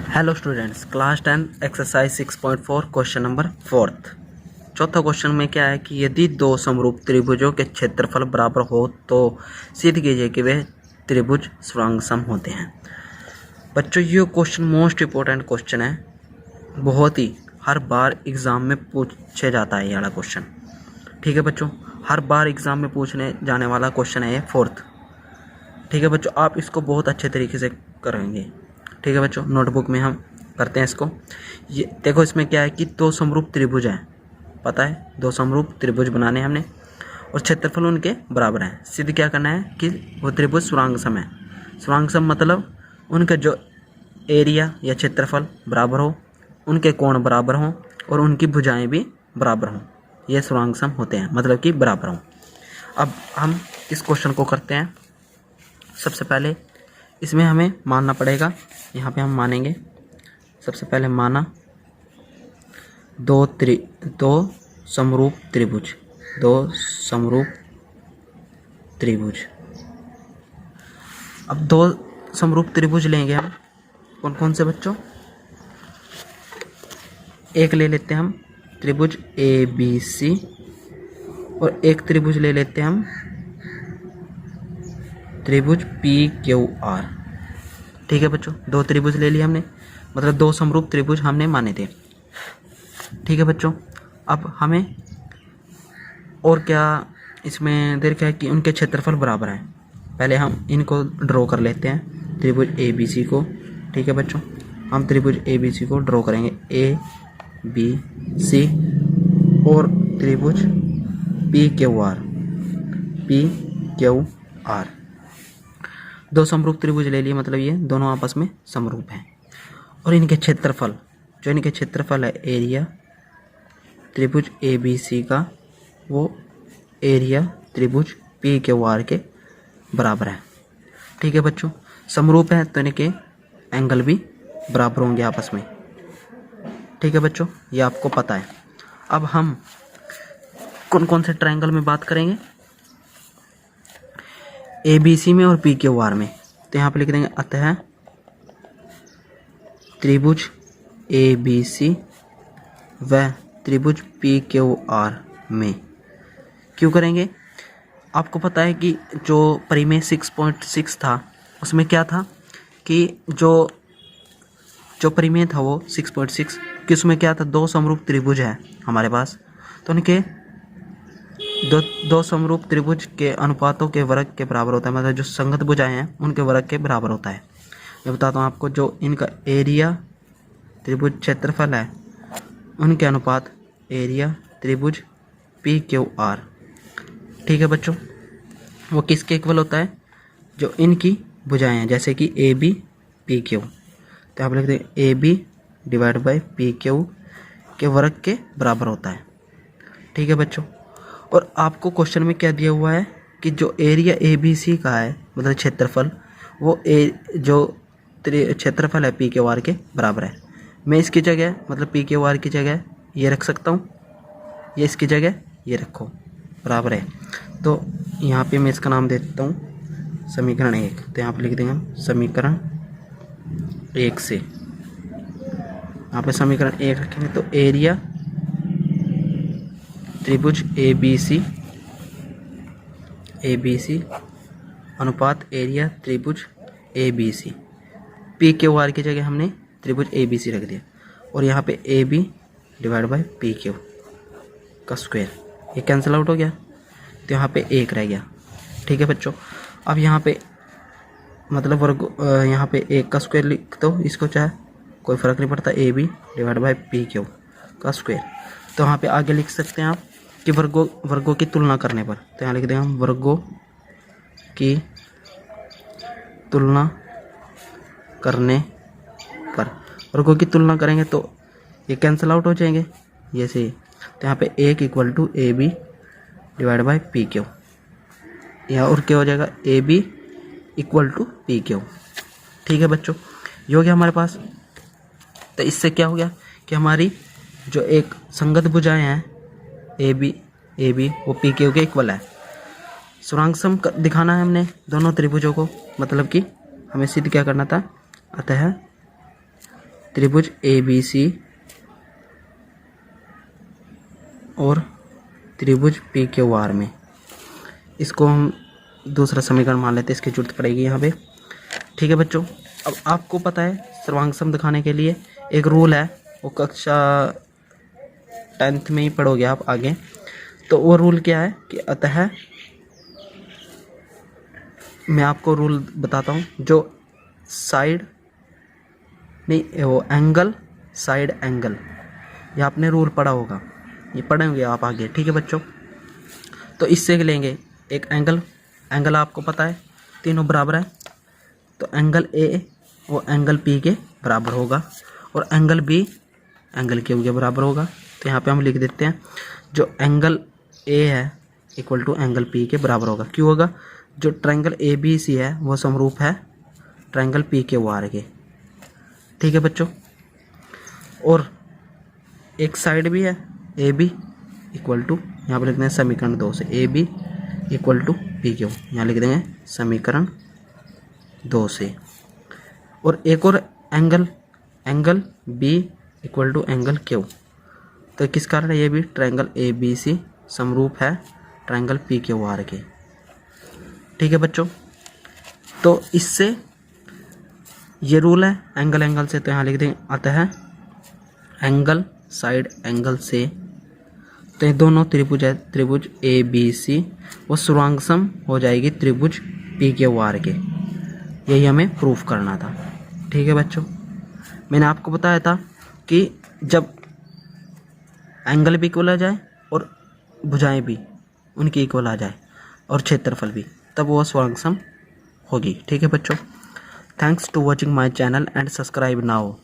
Hello students, class 10 exercise 6.4 question number 4। चौथा question में क्या है कि यदि दो समरूप त्रिभुजों के क्षेत्रफल बराबर हो तो सिद्ध कीजिए कि वे त्रिभुज सर्वांगसम होते हैं। बच्चों, ये क्वेश्चन मोस्ट इम्पोर्टेंट क्वेश्चन है, बहुत ही हर बार एग्ज़ाम में पूछे जाता है ये वाला क्वेश्चन। ठीक है बच्चों, हर बार एग्ज़ाम में पूछने जाने वाला क्वेश्चन है ये 4th। ठीक है बच्चों, आप इसको बहुत अच्छे तरीके से करेंगे। ठीक है बच्चों, नोटबुक में हम करते हैं इसको। ये देखो, इसमें क्या है कि दो समरूप त्रिभुज हैं, पता है, दो समरूप त्रिभुज बनाने हमने और क्षेत्रफल उनके बराबर है। सिद्ध क्या करना है कि वो त्रिभुज सर्वांगसम है। सर्वांगसम मतलब उनका जो एरिया या क्षेत्रफल बराबर हो, उनके कोण बराबर हों और उनकी भुजाएं भी बराबर हों, ये सर्वांगसम होते हैं, मतलब कि बराबर हों। अब हम इस क्वेश्चन को करते हैं। सबसे पहले इसमें हमें मानना पड़ेगा, यहाँ पे हम मानेंगे। सबसे पहले माना दो समरूप त्रिभुज, दो समरूप त्रिभुज। अब दो समरूप त्रिभुज लेंगे हम, कौन कौन से बच्चों? एक ले लेते हैं हम त्रिभुज ABC और एक त्रिभुज ले लेते हैं हम त्रिभुज PQR। ठीक है बच्चों, दो त्रिभुज ले लिए हमने, मतलब दो समरूप त्रिभुज हमने माने थे। ठीक है बच्चों, अब हमें और क्या इसमें देर क्या है कि उनके क्षेत्रफल बराबर हैं। पहले हम इनको ड्रॉ कर लेते हैं, त्रिभुज ABC को। ठीक है बच्चों, हम त्रिभुज ABC को ड्रॉ करेंगे, ABC और त्रिभुज PQR। दो समरूप त्रिभुज ले लिए, मतलब ये दोनों आपस में समरूप हैं। और इनके क्षेत्रफल, जो इनके क्षेत्रफल है एरिया त्रिभुज ABC का, वो एरिया त्रिभुज PQR के बराबर है। ठीक है बच्चों, समरूप है तो इनके एंगल भी बराबर होंगे आपस में। ठीक है बच्चों, ये आपको पता है। अब हम कौन कौन से ट्रायंगल में बात करेंगे? ABC में और PQR में। तो यहाँ पे लिख देंगे अतः त्रिभुज ABC व त्रिभुज PQR में। क्यों करेंगे? आपको पता है कि जो परिमेय 6.6 था, उसमें क्या था कि जो परिमेय था वो 6.6, कि उसमें क्या था, दो समरूप त्रिभुज है हमारे पास, तो उनके दो समरूप त्रिभुज के अनुपातों के वर्ग के बराबर होता है, मतलब जो संगत भुजाएं हैं उनके वर्ग के बराबर होता है। मैं बताता हूँ आपको, जो इनका एरिया त्रिभुज क्षेत्रफल है, उनके अनुपात एरिया त्रिभुज PQR। ठीक है बच्चों, वो किसके इक्वल होता है? जो इनकी भुजाएं हैं, जैसे कि AB PQ, तो आप लिख दें AB डिवाइड बाई PQ के वर्ग के बराबर होता है। ठीक है बच्चों, और आपको क्वेश्चन में क्या दिया हुआ है कि जो एरिया ABC का है, मतलब क्षेत्रफल, वो जो क्षेत्रफल है PQR के बराबर है। मैं इसकी जगह, मतलब PQR की जगह ये रख सकता हूँ, ये इसकी जगह ये रखो, बराबर है। तो यहाँ पे मैं इसका नाम दे देता हूँ समीकरण 1। तो यहाँ पे लिख देंगे हम समीकरण 1 से, यहाँ पे समीकरण 1 रखेंगे। तो एरिया त्रिभुज ABC अनुपात एरिया त्रिभुज ABC, PQR की जगह हमने त्रिभुज ABC रख दिया, और यहाँ पे AB डिवाइड बाई PQ का स्क्वायर, ये कैंसिल आउट हो गया, तो यहाँ पे 1 रह गया। ठीक है बच्चों, अब यहाँ पे मतलब वर्ग, यहाँ पे 1 का स्क्वायर लिख दो इसको, चाहे कोई फ़र्क नहीं पड़ता, AB डिवाइड बाई PQ का स्क्वायर। तो यहाँ पे आगे लिख सकते हैं आप कि वर्गों की तुलना करने पर, तो यहाँ लिख देंगे हम वर्गों की तुलना करने पर। वर्गों की तुलना करेंगे तो ये कैंसिल आउट हो जाएंगे, ये से। तो यहाँ पे 1 equal to AB divide by PQ, यहाँ और क्या हो जाएगा, AB इक्वल टू PQ। ठीक है बच्चों, ये हो गया हमारे पास। तो इससे क्या हो गया कि हमारी जो एक संगत भुजाएं हैं AB वो PQ के इक्वल है। सर्वांगसम दिखाना है हमने दोनों त्रिभुजों को, मतलब कि हमें सिद्ध क्या करना था, अतः त्रिभुज ABC और त्रिभुज PQR में। इसको हम दूसरा समीकरण मान लेते हैं, इसकी जरूरत पड़ेगी यहाँ पे। ठीक है बच्चों, अब आपको पता है सर्वांग सम दिखाने के लिए एक रूल है, वो कक्षा 10th में ही पढ़ोगे आप आगे। तो वो रूल क्या है कि अतः मैं आपको रूल बताता हूँ, जो साइड नहीं वो एंगल साइड एंगल, ये आपने रूल पढ़ा होगा, ये पढ़ेंगे आप आगे। ठीक है बच्चों, तो इससे लेंगे एक एंगल आपको पता है तीनों बराबर है, तो एंगल ए वो एंगल P के बराबर होगा और एंगल B एंगल Q के बराबर होगा। तो यहाँ पे हम लिख देते हैं जो एंगल A है इक्वल टू एंगल P के बराबर होगा। क्यों होगा? जो ट्रायंगल ABC है वो समरूप है ट्रायंगल PQR के। ठीक है बच्चों, और एक साइड भी है AB इक्वल टू, यहाँ पर लिखते हैं समीकरण 2 से AB इक्वल टू PQ, यहाँ लिख देंगे समीकरण 2 से। और एक और angle B equal to angle Q, तो किस कारण है? ये भी ट्रायंगल ABC समरूप है ट्रायंगल PQR के। ठीक है बच्चों, तो इससे ये रूल है एंगल से, तो यहाँ लिख देंगे अतः एंगल साइड एंगल से, तो ये दोनों त्रिभुज है, त्रिभुज ABC वो सर्वांग सम हो जाएगी त्रिभुज PQR के। यही हमें प्रूफ करना था। ठीक है बच्चों, मैंने आपको बताया था कि जब एंगल भी इक्वल आ जाए और भुजाएं भी उनकी इक्वल आ जाए और क्षेत्रफल भी, तब वो सर्वांग सम होगी। ठीक है बच्चों, thanks to watching my channel and subscribe now.